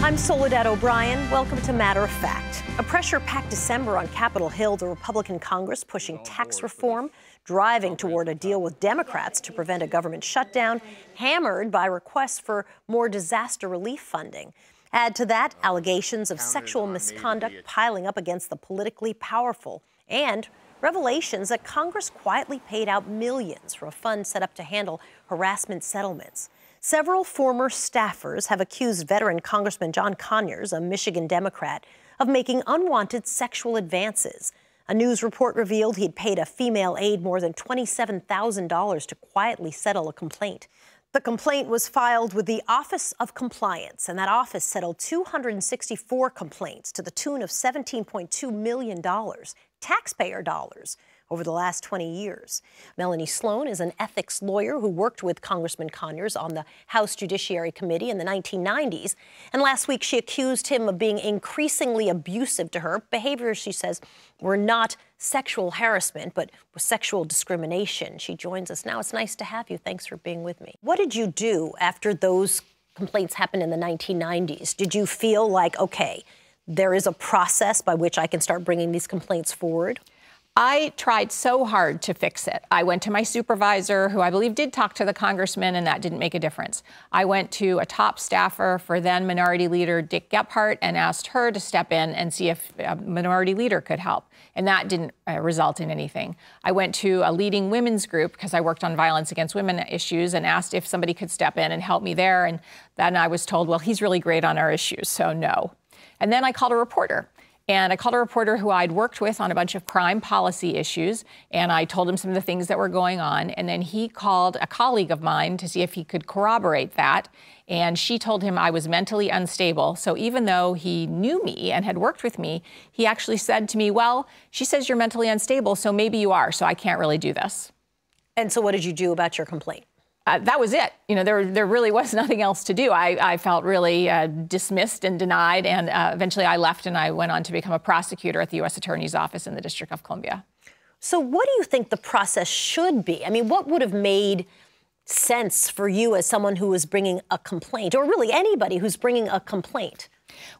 I'm Soledad O'Brien. Welcome to Matter of Fact. A pressure-packed December on Capitol Hill, the Republican Congress pushing tax reform, driving toward a deal with Democrats to prevent a government shutdown, hammered by requests for more disaster relief funding. Add to that allegations of sexual misconduct piling up against the politically powerful, and revelations that Congress quietly paid out millions for a fund set up to handle harassment settlements. Several former staffers have accused veteran Congressman John Conyers, a Michigan Democrat, of making unwanted sexual advances. A news report revealed he'd paid a female aide more than $27,000 to quietly settle a complaint. The complaint was filed with the Office of Compliance, and that office settled 264 complaints to the tune of $17.2 million, taxpayer dollars, over the last 20 years. Melanie Sloan is an ethics lawyer who worked with Congressman Conyers on the House Judiciary Committee in the 1990s. And last week, she accused him of being increasingly abusive to her. Behaviors, she says, were not sexual harassment, but was sexual discrimination. She joins us now. It's nice to have you. Thanks for being with me. What did you do after those complaints happened in the 1990s? Did you feel like, okay, there is a process by which I can start bringing these complaints forward? I tried so hard to fix it. I went to my supervisor, who I believe did talk to the congressman, and that didn't make a difference. I went to a top staffer for then Minority Leader Dick Gephardt and asked her to step in and see if a Minority Leader could help, and that didn't result in anything. I went to a leading women's group, because I worked on violence against women issues, and asked if somebody could step in and help me there, and then I was told, well, he's really great on our issues, so no. And then I called a reporter. And I called a reporter who I'd worked with on a bunch of crime policy issues, and I told him some of the things that were going on. And then he called a colleague of mine to see if he could corroborate that. And she told him I was mentally unstable. So even though he knew me and had worked with me, he actually said to me, well, she says you're mentally unstable, so maybe you are, so I can't really do this. And so what did you do about your complaint? That was it. You know, there really was nothing else to do. I felt really dismissed and denied, and eventually I left and I went on to become a prosecutor at the U.S. Attorney's Office in the District of Columbia. So what do you think the process should be? I mean, what would have made sense for you as someone who was bringing a complaint, or really anybody who's bringing a complaint?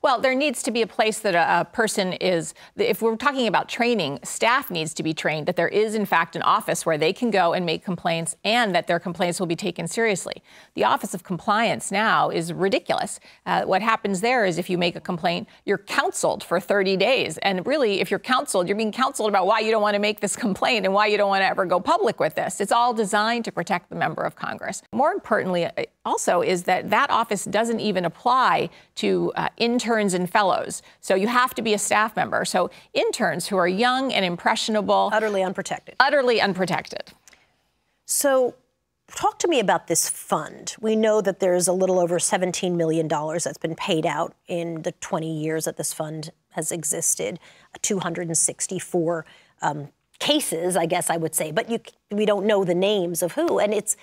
Well, there needs to be a place that a person is, if we're talking about training, staff needs to be trained that there is, in fact, an office where they can go and make complaints and that their complaints will be taken seriously. The Office of Compliance now is ridiculous. What happens there is if you make a complaint, you're counseled for 30 days. And really, if you're counseled, you're being counseled about why you don't want to make this complaint and why you don't want to ever go public with this. It's all designed to protect the member of Congress. More importantly, also, is that that office doesn't even apply to interns and fellows. So you have to be a staff member. So interns who are young and impressionable. Utterly unprotected. Utterly unprotected. So talk to me about this fund. We know that there's a little over $17 million that's been paid out in the 20 years that this fund has existed, 264 cases, I guess I would say, but we don't know the names of who, and it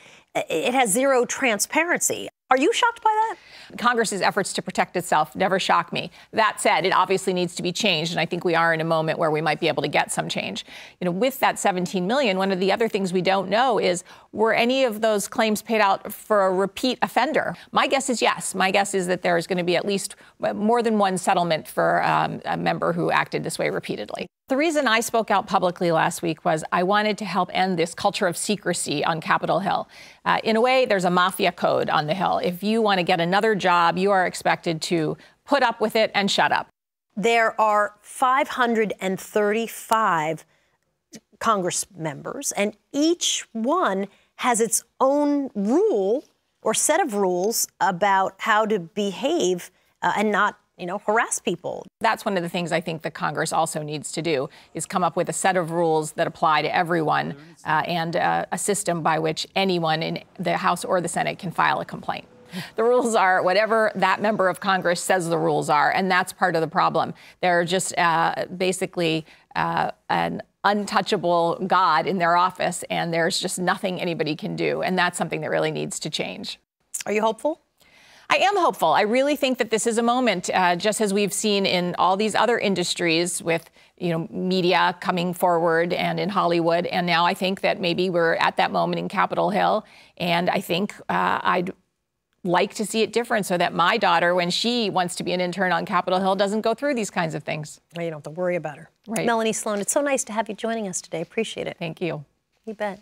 has zero transparency. Are you shocked by that? Congress's efforts to protect itself never shock me. That said, it obviously needs to be changed, and I think we are in a moment where we might be able to get some change. You know, with that $17 million, one of the other things we don't know is, were any of those claims paid out for a repeat offender? My guess is yes. My guess is that there is going to be at least more than one settlement for a member who acted this way repeatedly. The reason I spoke out publicly last week was I wanted to help end this culture of secrecy on Capitol Hill. In a way, there's a mafia code on the Hill. If you want to get another job, you are expected to put up with it and shut up. There are 535 Congress members, and each one has its own rule or set of rules about how to behave and not harass people. That's one of the things I think that Congress also needs to do, is come up with a set of rules that apply to everyone and a system by which anyone in the House or the Senate can file a complaint. The rules are whatever that member of Congress says the rules are, and that's part of the problem. They're just basically an untouchable God in their office, and there's just nothing anybody can do, and that's something that really needs to change. Are you hopeful? I am hopeful. I really think that this is a moment, just as we've seen in all these other industries with, media coming forward and in Hollywood. And now I think that maybe we're at that moment in Capitol Hill. And I think I'd like to see it different so that my daughter, when she wants to be an intern on Capitol Hill, doesn't go through these kinds of things. Well, you don't have to worry about her. Right. Melanie Sloan, it's so nice to have you joining us today. Appreciate it. Thank you. You bet.